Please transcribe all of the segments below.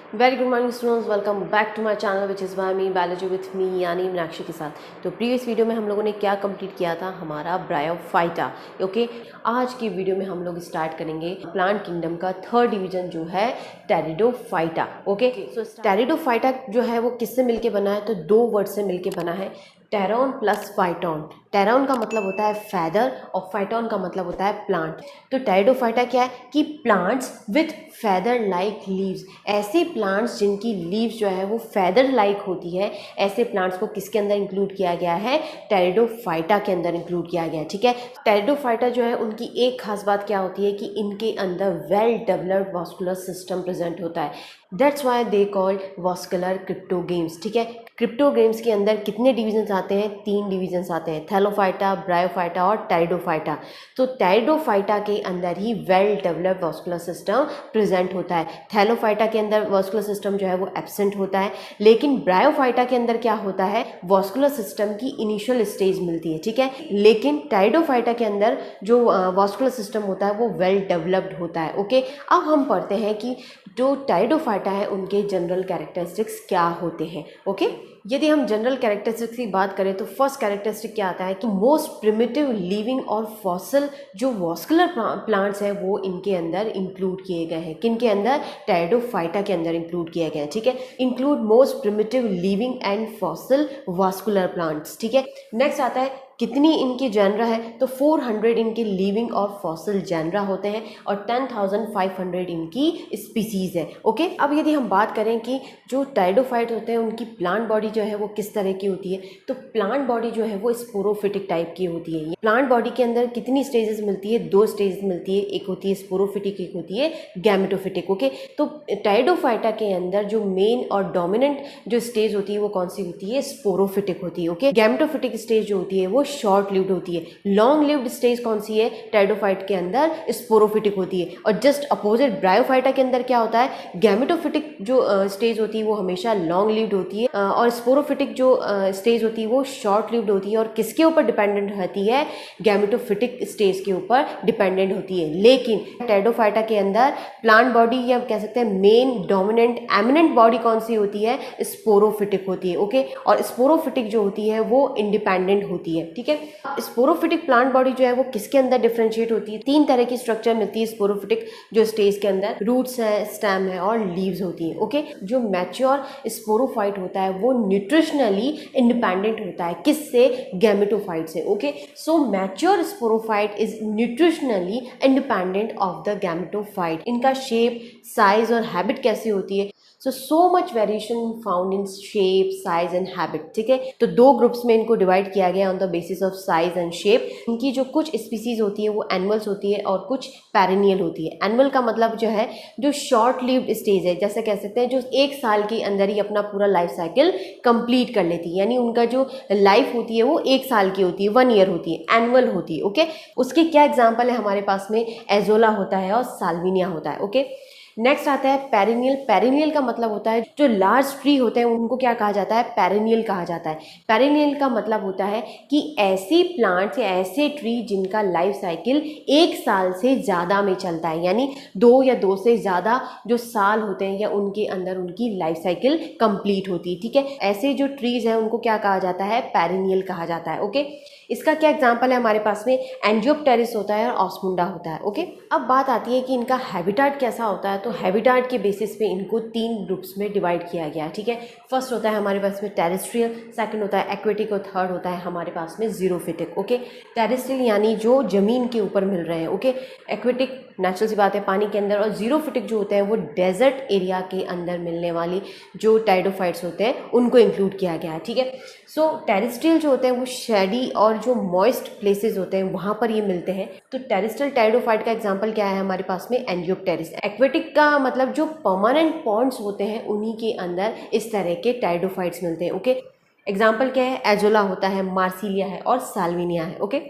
Very good morning students, welcome back to my channel which is by me biology with me यानी मीनाक्षी के साथ। तो previous video में हम लोगों ने क्या कंप्लीट किया था, हमारा ब्रायोफाइटा। ओके, आज की वीडियो में हम लोग स्टार्ट करेंगे प्लांट किंगडम का थर्ड डिवीजन जो है टेरिडोफाइटा। ओके, सो टेरिडोफाइटा जो है वो किससे मिलके बना है, तो दो वर्ड से मिलके बना है, टेरॉन प्लस फाइटॉन। टेरॉन का मतलब होता है फैदर और फाइटॉन का मतलब होता है प्लांट। तो टेरिडोफाइटा क्या है कि plants with feather like leaves, ऐसे प्लांट्स जिनकी लीव्स जो है वो फैदर लाइक होती है, ऐसे प्लांट्स को किसके अंदर इंक्लूड किया गया है, टेरिडोफाइटा के अंदर इंक्लूड किया गया है। ठीक है, टेरिडोफाइटा जो है उनकी एक खास बात क्या होती है कि इनके अंदर well developed vascular system present होता है। That's why they called vascular cryptogams. ठीक है, क्रिप्टोगेम्स के अंदर कितने डिवीजन्स आते हैं, 3 डिवीजन्स आते हैं, थैलोफाइटा, ब्रायोफाइटा और टेरिडोफाइटा। तो टेरिडोफाइटा के अंदर ही well developed vascular system present होता है। थैलोफाइटा के अंदर वास्कुलर सिस्टम जो है वो एब्सेंट होता है, लेकिन ब्रायोफाइटा के अंदर क्या होता है, वास्कुलर सिस्टम की इनिशियल स्टेज मिलती है। ठीक है, लेकिन टेरिडोफाइटा के अंदर जो वास्कुलर सिस्टम होता है वो वेल डेवलप्ड होता है। ओके, अब हम पढ़ते हैं कि जो टेरिडोफाइटा है उनके जनरल कैरेक्टरिस्टिक्स क्या होते हैं। ओके, यदि हम जनरल कैरेक्टरिस्टिक्स की बात करें तो फर्स्ट कैरेक्टरिस्टिक क्या आता है कि मोस्ट प्रिमिटिव लिविंग और फॉसिल जो वास्कुलर प्लांट्स हैं वो इनके अंदर इंक्लूड किए गए हैं। किनके अंदर, टेरिडोफाइटा के अंदर इंक्लूड किया गया है। ठीक है, include most primitive living and fossil vascular plants. ठीक है, नेक्स्ट आता है कितनी इनकी जैनरा है, तो 400 इनके लिविंग और फॉसिल जैनरा होते हैं और 10,500 इनकी स्पीसीज है। ओके, अब यदि हम बात करें कि जो टेरिडोफाइट होते हैं उनकी प्लांट बॉडी जो है वो किस तरह की होती है, तो प्लांट बॉडी जो है वो स्पोरोफिटिक टाइप की होती है। प्लांट बॉडी के अंदर कितनी स्टेजेस मिलती है, 2 स्टेजेस मिलती है, एक होती है स्पोरोफिटिक, एक होती है गैमेटोफिटिक। ओके, तो टेरिडोफाइटा के अंदर जो मेन और डोमिनेंट जो स्टेज होती है वो कौन सी होती है, स्पोरोफिटिक होती है। ओके, गैमेटोफिटिक स्टेज जो होती है वो शॉर्ट लिव्ड होती है। लॉन्ग लिव्ड स्टेज कौन सी है, टेरिडोफाइट के अंदर स्पोरोफिटिक होती है। और जस्ट अपोजिट ब्रायोफाइटा के अंदर क्या होता है, गैमेटोफिटिक जो स्टेज होती है वो हमेशा लॉन्ग लिव्ड होती है और स्पोरोफिटिक जो स्टेज होती है वो शॉर्ट लिव्ड होती है और किसके ऊपर डिपेंडेंट रहती है, गैमेटोफिटिक स्टेज के ऊपर डिपेंडेंट होती है। लेकिन टेरिडोफाइटा के अंदर प्लांट बॉडी या कह सकते हैं मेन डोमिनेंट एमिनेंट बॉडी कौन सी होती है, स्पोरोफिटिक होती है। ओके, और स्पोरोफिटिक जो होती है वो इंडिपेंडेंट होती है। ठीक है, स्पोरोफिटिक प्लांट बॉडी जो है वो किसके अंदर डिफरेंशिएट होती है, 3 तरह की स्ट्रक्चर मिलती है स्पोरोफिटिक जो स्टेज के अंदर, रूट्स है, स्टेम है और लीव्स होती है। ओके, जो मैच्योर स्पोरोफाइट होता है वो न्यूट्रिशनली इंडिपेंडेंट होता है, किससे, गैमेटोफाइट से। Okay, so mature sporophyte is nutritionally independent of the gametophyte. इनका शेप, साइज और हैबिट कैसी होती है, so much variation found in shape, size and habit. ठीक है, तो 2 ग्रुप्स में इनको डिवाइड किया गया on the basis of size and shape. इनकी जो कुछ स्पीसीज होती है वो एनुअल्स होती है और कुछ पेरिनियल होती है। एनुअल का मतलब जो है जो शॉर्ट लिव्ड स्टेज है, जैसे कह सकते हैं जो 1 साल के अंदर ही अपना पूरा लाइफ साइकिल कंप्लीट कर लेती है, यानी उनका जो लाइफ होती है वो 1 साल की होती है, 1 ईयर होती है, एनुअल होती है। ओके, उसके क्या एग्जाम्पल है हमारे पास में, एजोला होता है और साल्विनिया होता है। ओके, नेक्स्ट आता है पेरिनियल। पेरिनियल का मतलब होता है जो लार्ज ट्री होते हैं उनको क्या कहा जाता है, पेरिनियल कहा जाता है। पेरिनियल का मतलब होता है कि ऐसे प्लांट्स या ऐसे ट्री जिनका लाइफ साइकिल 1 साल से ज़्यादा में चलता है, यानी 2 या 2 से ज़्यादा जो साल होते हैं या उनके अंदर उनकी लाइफ साइकिल कंप्लीट होती है। ठीक है, ऐसे जो ट्रीज हैं उनको क्या कहा जाता है, पेरिनियल कहा जाता है। ओके, इसका क्या एग्जाम्पल है हमारे पास में, एंजियोप्टेरिस होता है और ऑस्मुंडा होता है। ओके, अब बात आती है कि इनका हैबिटाट कैसा होता है, तो हैबिटाट के बेसिस पे इनको 3 ग्रुप्स में डिवाइड किया गया है। ठीक है, फर्स्ट होता है हमारे पास में टेरेस्ट्रियल, सेकंड होता है एक्वेटिक और थर्ड होता है हमारे पास में जीरोफिटिक। ओके, टेरेस्ट्रियल यानी जो जमीन के ऊपर मिल रहे हैं। ओके, एक्वेटिक नेचुरल सी बात है पानी के अंदर, और जीरोफिटिक जो होते हैं वो डेजर्ट एरिया के अंदर मिलने वाली जो टेरिडोफाइट्स होते हैं उनको इंक्लूड किया गया है। ठीक है, सो टेरेस्ट्रियल जो होते हैं वो शेडी और जो मॉइस्ट प्लेसेस होते हैं वहाँ पर ये मिलते हैं। तो टेरेस्ट्रियल टेरिडोफाइट का एग्जांपल क्या है हमारे पास में, एंजियोप्टेरिस। एक्वेटिक का मतलब जो परमानेंट पॉन्ड्स होते हैं उन्हीं के अंदर इस तरह के टेरिडोफाइट्स मिलते हैं। ओके, एग्जांपल क्या है, एजोला होता है, मार्सिलिया है और साल्विनिया है। ओके,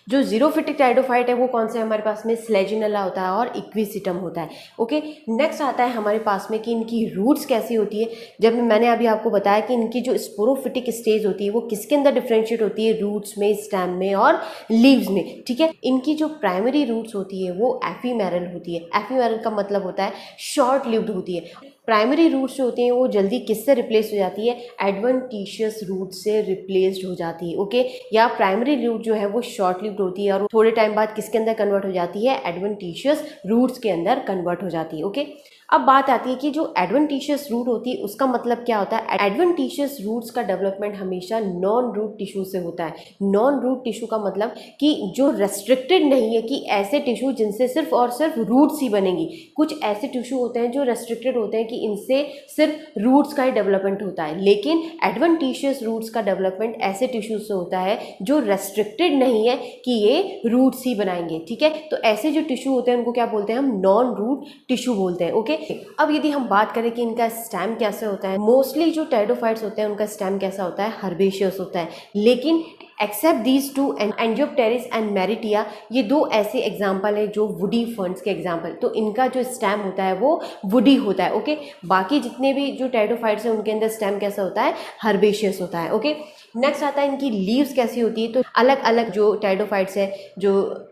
जो जीरोफिटिक टेरिडोफाइट है वो कौन से हमारे पास में, स्लेजिनेला होता है और इक्विसिटम होता है। ओके, नेक्स्ट आता है हमारे पास में कि इनकी रूट्स कैसी होती है। जब मैंने अभी आपको बताया कि इनकी जो स्पोरोफिटिक स्टेज होती है वो किसके अंदर डिफरेंशिएट होती है, रूट्स में, स्टेम में और लीव्स में। ठीक है, इनकी जो प्राइमरी रूट्स होती है वो एफीमेरल होती है। एफीमेरल का मतलब होता है शॉर्ट लिव्ड होती है। प्राइमरी रूट्स जो होती हैं वो जल्दी किससे रिप्लेस हो जाती है, एडवेंटिशियस रूट से रिप्लेस्ड हो जाती है, ओके। या प्राइमरी रूट जो है वो शॉर्ट लिव्ड होती है और थोड़े टाइम बाद किसके अंदर कन्वर्ट हो जाती है, एडवेंटिशियस रूट्स के अंदर कन्वर्ट हो जाती है, ओके। अब बात आती है कि जो एडवेंटिशियस रूट होती है उसका मतलब क्या होता है। एडवेंटिशियस रूट्स का डेवलपमेंट हमेशा नॉन रूट टिश्यू से होता है। नॉन रूट टिश्यू का मतलब कि जो रेस्ट्रिक्टेड नहीं है, कि ऐसे टिश्यू जिनसे सिर्फ और सिर्फ रूट्स ही बनेंगी। कुछ ऐसे टिश्यू होते हैं जो रेस्ट्रिक्टेड होते हैं कि इनसे सिर्फ रूट्स का ही डेवलपमेंट होता है, लेकिन एडवेंटिशियस रूट्स का डेवलपमेंट ऐसे टिश्यू से होता है जो रेस्ट्रिक्टेड नहीं है कि ये रूट्स ही बनाएंगे, ठीक है। तो ऐसे जो टिश्यू होते हैं उनको क्या बोलते हैं, हम नॉन रूट टिश्यू बोलते हैं, ओके। अब यदि हम बात करें कि इनका स्टेम कैसे होता है, मोस्टली जो टेरिडोफाइट्स होते हैं उनका स्टेम कैसा होता है, हर्बेशियस होता है। लेकिन एक्सेप्ट दीज टू, एंजियोप्टेरिस एंड मेरिटिया, ये दो ऐसे एग्जाम्पल है जो वुडी फर्न्स के एग्जाम्पल, तो इनका जो स्टेम होता है वो वुडी होता है, ओके। बाकी जितने भी जो टेरिडोफाइट्स हैं उनके अंदर स्टेम कैसा होता है, हर्बेशियस होता है, ओके। नेक्स्ट आता है इनकी लीव्स कैसी होती है। तो अलग अलग जो टेरिडोफाइट्स है, जो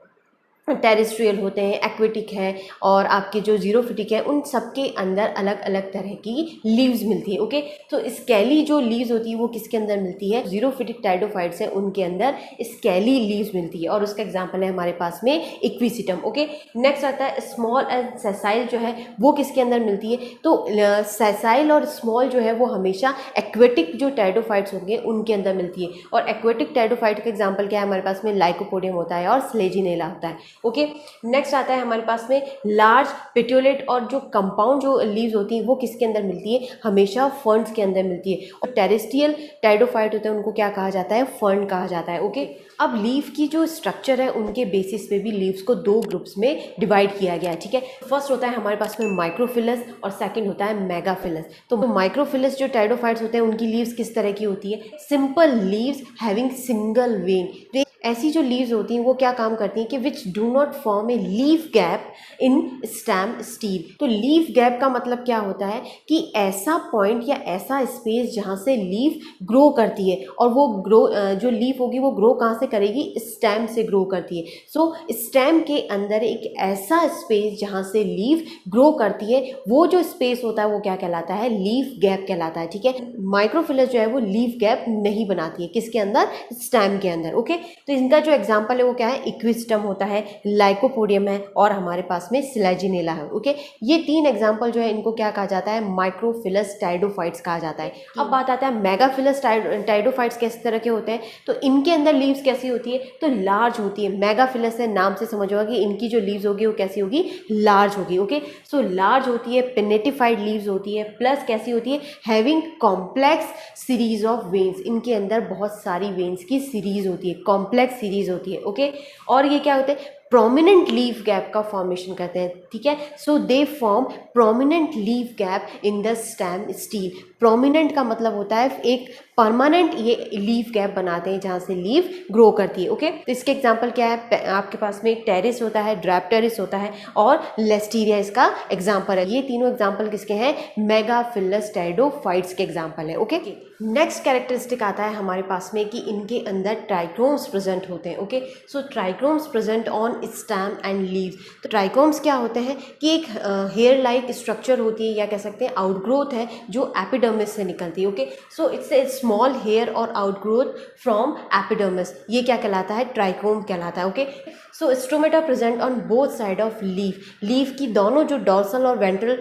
टेरेस्ट्रियल होते हैं, एक्वेटिक है और आपके जो जीरोफिटिक है, उन सबके अंदर अलग अलग तरह की लीव्स मिलती है, ओके। तो स्केली जो लीव्स होती है वो किसके अंदर मिलती है, जीरोफिटिक टेरिडोफाइट्स है उनके अंदर स्केली लीव्स मिलती है और उसका एग्जांपल है हमारे पास में इक्विसिटम, ओके। नेक्स्ट आता है स्मॉल एंड सेसाइल जो है वो किसके अंदर मिलती है। तो सेसाइल और स्मॉल जो है वो हमेशा एक्वेटिक जो टेरिडोफाइट्स होंगे उनके अंदर मिलती है। और एक्वेटिक टेरिडोफाइट का एग्जाम्पल क्या है, हमारे पास में लाइकोपोडियम होता है और स्लेजिनेला होता है, ओके। नेक्स्ट आता है हमारे पास में लार्ज पेट्योलेट और जो कंपाउंड जो लीव्स होती हैं वो किसके अंदर मिलती है, हमेशा फर्न्स के अंदर मिलती है। और टेरेस्ट्रियल टेरिडोफाइट होते हैं उनको क्या कहा जाता है, फर्न कहा जाता है, ओके। अब लीफ की जो स्ट्रक्चर है उनके बेसिस पे भी लीव्स को दो ग्रुप्स में डिवाइड किया गया है, ठीक है। फर्स्ट होता है हमारे पास में माइक्रोफिलस और सेकंड होता है मेगाफिलस। तो माइक्रोफिलस जो टेरिडोफाइट्स होते हैं उनकी लीव्स किस तरह की होती है, simple leaves having single when. ऐसी जो लीव्स होती हैं वो क्या काम करती हैं कि which do not form a leaf gap in stem steel. तो लीफ गैप का मतलब क्या होता है कि ऐसा पॉइंट या ऐसा स्पेस जहाँ से लीफ ग्रो करती है, और वो ग्रो जो लीफ होगी वो ग्रो कहाँ से करेगी, स्टेम से ग्रो करती है। सो स्टेम के अंदर एक ऐसा स्पेस जहाँ से लीफ ग्रो करती है, वो जो स्पेस होता है वो क्या कहलाता है, लीफ गैप कहलाता है, ठीक है। माइक्रोफिलस जो है वो लीफ गैप नहीं बनाती है, किसके अंदर, स्टेम के अंदर, ओके। तो इनका जो एग्जांपल है वो क्या है, इक्विस्टम होता है, लाइकोपोडियम है और हमारे पास में स्लेजिनेला है, ओके। ये तीन एग्जांपल जो है इनको क्या कहा जाता है, माइक्रोफिलस टेरिडोफाइट्स कहा जाता है। अब बात आता है मेगाफिलस टेरिडोफाइट्स किस तरह के होते हैं। तो इनके अंदर लीव्स कैसी होती है, तो लार्ज होती है। मेगाफिलस है, नाम से समझ होगा कि इनकी जो लीव्स होगी वो कैसी होगी, लार्ज होगी, ओके। सो लार्ज होती है, पिनेटिफाइड लीव्स होती है, प्लस कैसी होती है, having complex series of veins. इनके अंदर बहुत सारी वेन्स की सीरीज होती है, कॉम्प्लेक्स सीरीज होती है, ओके। और ये क्या होते हैं, प्रोमिनेंट लीफ गैप का फॉर्मेशन करते हैं, ठीक है। So they form prominent leaf gap in the stem stele. Prominent का मतलब होता है एक परमानेंट ये लीफ गैप बनाते हैं जहाँ से लीफ ग्रो करती है, ओके। तो इसके एग्जांपल क्या है, आपके पास में टेरिस होता है, ड्रैप्टेरिस होता है और लेस्टीरिया इसका एग्जांपल है। ये तीनों एग्जांपल किसके हैं, मेगाफिलस टेरिडोफाइट्स के एग्जांपल है, ओके। नेक्स्ट कैरेक्टरिस्टिक आता है हमारे पास में कि इनके अंदर ट्राइक्रोम्स प्रेजेंट होते हैं, okay. So trichomes present on stem and leaves. तो ट्राइक्रोम्स क्या होते हैं कि एक हेयर लाइक स्ट्रक्चर होती है या कह सकते हैं आउटग्रोथ है जो एपिडर्मिस से निकलती है, okay. So it's a small hair और आउटग्रोथ फ्रॉम एपिडर्मिस, ये क्या कहलाता है, ट्राइकोम कहलाता है, okay. So stomata present on both side of leaf. Leaf की दोनों जो डॉर्सल और वेंट्रल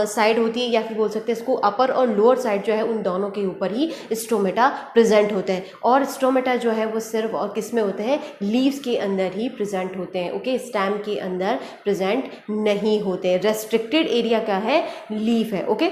साइड होती है, या फिर बोल सकते हैं इसको अपर और लोअर साइड जो है उन दोनों के ऊपर ही स्ट्रोमेटा प्रेजेंट होते हैं। और स्ट्रोमेटा जो है वो सिर्फ और किस में होते हैं, लीव्स के अंदर ही प्रेजेंट होते हैं, ओके। स्टेम के अंदर प्रेजेंट नहीं होते। रेस्ट्रिक्टेड एरिया क्या है, लीफ है, ओके।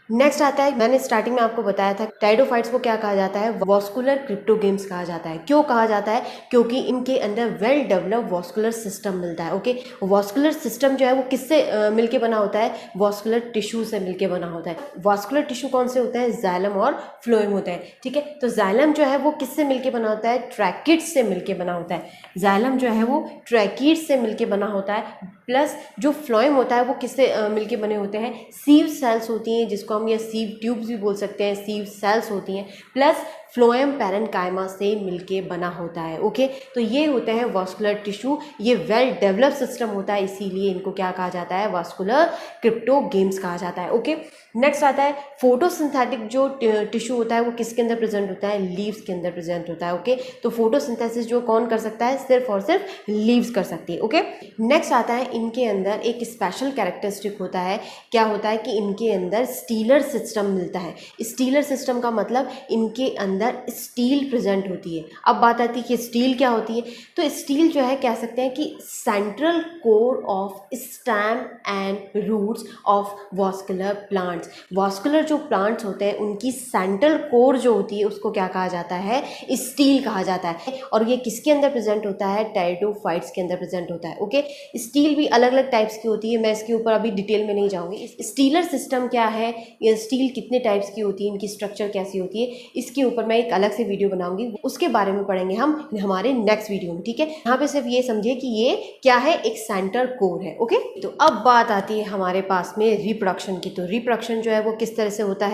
नेक्स्ट आता है, मैंने स्टार्टिंग में आपको बताया था टेरिडोफाइट्स को क्या कहा जाता है, वॉस्कुलर क्रिप्टोगेम्स कहा जाता है। क्यों कहा जाता है, क्योंकि इनके अंदर वेल डेवलप्ड वॉस्कुलर सिस्टम मिलता है, ओके। वॉस्कुलर सिस्टम जो है वो किससे मिलके बना होता है, वॉस्कुलर टिश्यू से मिलके बना होता है। वॉस्कुलर टिश्यू कौन से होते हैं, जाइलम और फ्लोएम होते हैं, ठीक है। तो जाइलम जो है वो किससे मिलके बना होता है, ट्रैकिड्स से मिलके बना होता है। जाइलम जो है वो ट्रैकिड्स से मिलके बना होता है। प्लस जो फ्लोएम होता है वो किससे मिलके बने होते हैं, सीव सेल्स होती हैं जिसको हम ये सीव ट्यूब्स भी बोल सकते हैं, सीव सेल्स होती हैं। प्लस फ्लोएम पैरेन्काइमा से मिलके बना होता है। ओके, तो ये होते हैं वास्कुलर टिश्यू, ये वेल डेवलप्ड सिस्टम होता है, इसीलिए इनको क्या कहा जाता है, वास्कुलर क्रिप्टोगेम्स कहा जाता है। ओके, नेक्स्ट आता है फोटोसिंथेटिक जो टिश्यू होता है वो किसके अंदर प्रेजेंट होता है, लीव्स के अंदर प्रेजेंट होता है। ओके, तो फोटोसिंथेसिस जो कौन कर सकता है, सिर्फ और सिर्फ लीव्स कर सकती है। ओके, नेक्स्ट आता है इनके अंदर एक स्पेशल कैरेक्टरिस्टिक होता है, क्या होता है कि इनके अंदर स्टीलर सिस्टम मिलता है। स्टीलर सिस्टम का मतलब इनके अंदर स्टील प्रेजेंट होती है। अब बात आती है कि स्टील क्या होती है, तो स्टील जो है कह सकते हैं कि central core of stem and roots of vascular plants. Vascular जो प्लांट्स होते हैं उनकी सेंट्रल कोर जो होती है उसको क्या कहा जाता है, स्टील कहा जाता है। और ये किसके अंदर प्रेजेंट होता है, टेरिडोफाइट्स के अंदर प्रेजेंट होता है। ओके, स्टील भी अलग अलग टाइप्स की होती है, मैं इसके ऊपर अभी डिटेल में नहीं जाऊंगी। स्टीलर सिस्टम क्या है, ये स्टील कितने टाइप्स की होती है, इनकी स्ट्रक्चर कैसी होती है, इसके ऊपर मैं एक अलग से वीडियो बनाऊंगी, उसके बारे में पढ़ेंगे हम हमारे नेक्स्ट वीडियो में। ठीक है, यहाँ पे सिर्फ ये समझिए कि ये क्या है, एक सेंट्रल कोर है। ओके, तो अब बात आती है हमारे पास में रिप्रोडक्शन की। तो रिप्रोडक्शन जो है वो किस तरह से होता है,